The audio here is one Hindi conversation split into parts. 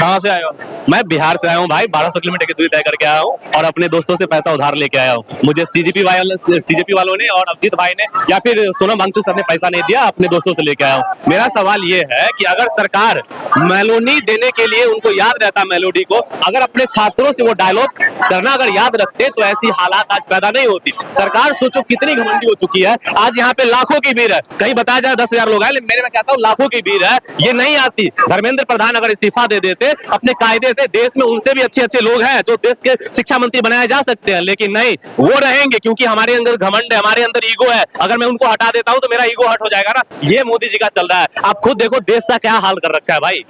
कहाँ से आए हो? मैं बिहार से आया हूँ भाई, 1200 किलोमीटर की दूरी तय करके आया हूँ और अपने दोस्तों से पैसा उधार लेके आया हूँ। मुझे सीजेपी वालों ने और अभिजीत भाई ने या फिर सोनम वांगचुक सर ने पैसा नहीं दिया, अपने दोस्तों से लेके आया हूँ। मेरा सवाल ये है कि अगर सरकार मेलोडी देने के लिए उनको याद रहता मेलोडी को, अगर अपने छात्रों से वो डायलॉग करना अगर याद रखते तो ऐसी हालात आज पैदा नहीं होती। सरकार सोचो कितनी घमंडी हो चुकी है। आज यहाँ पे लाखों की भीड़ है, कहीं बताया जाए 10,000 लोग हैं, लेकिन मेरे में कहता हूँ लाखों की भीड़ है, ये नहीं आती। धर्मेंद्र प्रधान अगर इस्तीफा दे देते अपने कायदे से, देश में उनसे भी अच्छे अच्छे लोग हैं जो देश के शिक्षा मंत्री बनाए जा सकते हैं, लेकिन नहीं, वो रहेंगे क्योंकि हमारे अंदर घमंड है, हमारे अंदर ईगो है। अगर मैं उनको हटा देता हूं तो मेरा ईगो हट हो जाएगा ना। ये मोदी जी का चल रहा है। आप खुद देखो देश का क्या हाल कर रखा है भाई।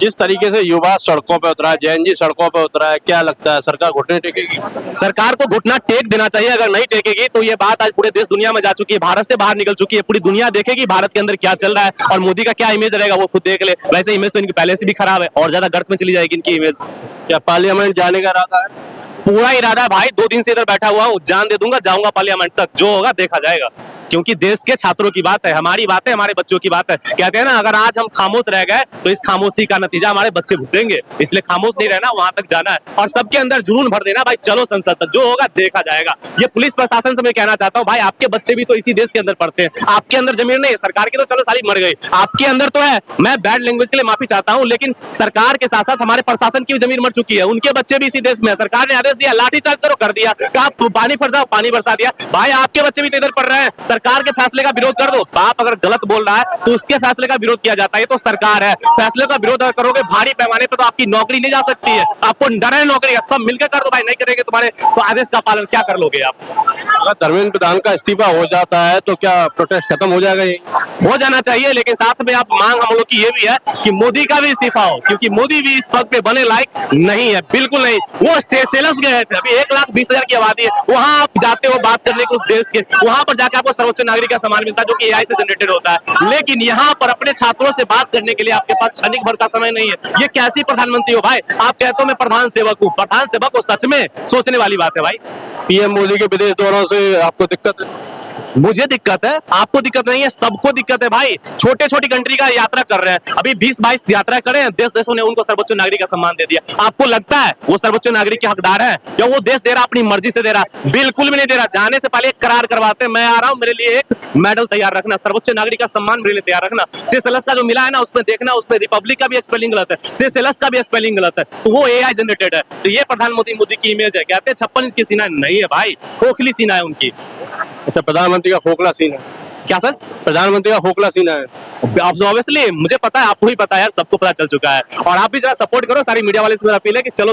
जिस तरीके से युवा सड़कों पे उतरा है, जैन जी सड़कों पे उतरा है, क्या लगता है सरकार घुटने टेकेगी? सरकार को घुटना टेक देना चाहिए। अगर नहीं टेकेगी तो ये बात आज पूरे देश दुनिया में जा चुकी है, भारत से बाहर निकल चुकी है। पूरी दुनिया देखेगी भारत के अंदर क्या चल रहा है और मोदी का क्या इमेज रहेगा, वो खुद देख ले। वैसे इमेज तो इनकी पहले से भी खराब है और ज्यादा गर्त में चली जाएगी इनकी इमेज। क्या पार्लियामेंट जाने का इरादा है? पूरा इरादा है भाई, 2 दिन से इधर बैठा हुआ हूँ, जान दे दूंगा, जाऊंगा पार्लियामेंट तक, जो होगा देखा जाएगा। क्योंकि देश के छात्रों की बात है, हमारी बात है, हमारे बच्चों की बात है। कहते हैं ना, अगर आज हम खामोश रह गए तो इस खामोशी का नतीजा हमारे बच्चे भुगतेंगे, इसलिए खामोश नहीं रहना, वहां तक जाना है और सबके अंदर जुनून भर देना भाई। चलो संसद तक, जो होगा देखा जाएगा। ये पुलिस प्रशासन से मैं कहना चाहता हूँ भाई, आपके बच्चे भी तो इसी देश के अंदर पढ़ते हैं, आपके अंदर जमीन नहीं है। सरकार की तो चलो साली मर गई, आपके अंदर तो है। मैं बैड लैंग्वेज के लिए माफी चाहता हूँ, लेकिन सरकार के साथ साथ हमारे प्रशासन की जमीन मर चुकी है, उनके बच्चे भी इसी देश में है। सरकार ने आदेश दिया लाठीचार्ज करो, कर दिया, कहा पानी बरसाओ, पानी बरसा दिया। भाई आपके बच्चे भी तो इधर पढ़ रहे हैं, सरकार के फैसले का विरोध कर दो। बाप अगर गलत बोल रहा है तो उसके फैसले का विरोध किया जाता है, ये तो सरकार है। फैसले का विरोध अगर करोगे भारी पैमाने पे तो आपकी नौकरी नहीं जा सकती है, आपको डर है नौकरी का। सब मिलकर कर दो भाई, नहीं करेंगे तुम्हारे तो आदेश का पालन क्या कर लोगे आप? अगर धर्मेंद्र प्रधान का इस्तीफा हो जाता है तो क्या प्रोटेस्ट खत्म हो जाएगा? ये हो जाना चाहिए, लेकिन साथ में आप मांग हम लोग की ये भी है कि मोदी का भी इस्तीफा हो, क्योंकि मोदी भी इस पद पे बने लायक नहीं है, बिल्कुल नहीं। वो सेसेलस गए थे, अभी 1,20,000 की आबादी है, वहां आप जाते हो बात करने को उस देश के, वहां पर जाकर आपको सर्वोच्च नागरिक का सम्मान मिलता है जो कि एआई से जनरेटेड होता है। लेकिन यहाँ पर अपने छात्रों से बात करने के लिए आपके पास क्षणिक भर का समय नहीं है। ये कैसी प्रधानमंत्री हो भाई? आप कहते हो मैं प्रधान सेवक हूँ, प्रधान सेवक हो, सच में सोचने वाली बात है भाई। पीएम मोदी के विदेश दौरों से आपको दिक्कत है? मुझे दिक्कत है, आपको दिक्कत नहीं है, सबको दिक्कत है भाई। छोटे छोटी कंट्री का यात्रा कर रहे हैं, अभी 20-22 यात्रा करे हैं, देशों ने उनको सर्वोच्च नागरिक का सम्मान दे दिया। आपको लगता है वो सर्वोच्च नागरिक के हकदार है या वो देश दे रहा अपनी मर्जी से दे रहा? बिल्कुल भी नहीं दे रहा। जाने से पहले एक करार करवाते हैं, मैं आ रहा हूँ, मेरे लिए एक मेडल तैयार रखना, सर्वोच्च नागरिक का सम्मान मेरे लिए तैयार रखना। सेशेल्स का जो मिला है ना, उसमें देखना, उसमें रिपब्लिक का भी स्पेलिंग गलत है, सेशेल्स का भी स्पेलिंग गलत है, तो वो एआई जनरेटेड है। तो ये प्रधानमंत्री मोदी की इमेज है। कहते हैं 56 इंच की सीना नहीं है भाई, खोखली सीना है उनकी। अच्छा, प्रधानमंत्री का खोखला सीन है क्या सर? प्रधानमंत्री का खोखला सीन है ऑब्वियसली मुझे पता है, आपको ही पता है यार, सबको पता चल चुका है। और आप भी जरा सपोर्ट करो, सारी मीडिया वाले से मेरा अपील है कि चलो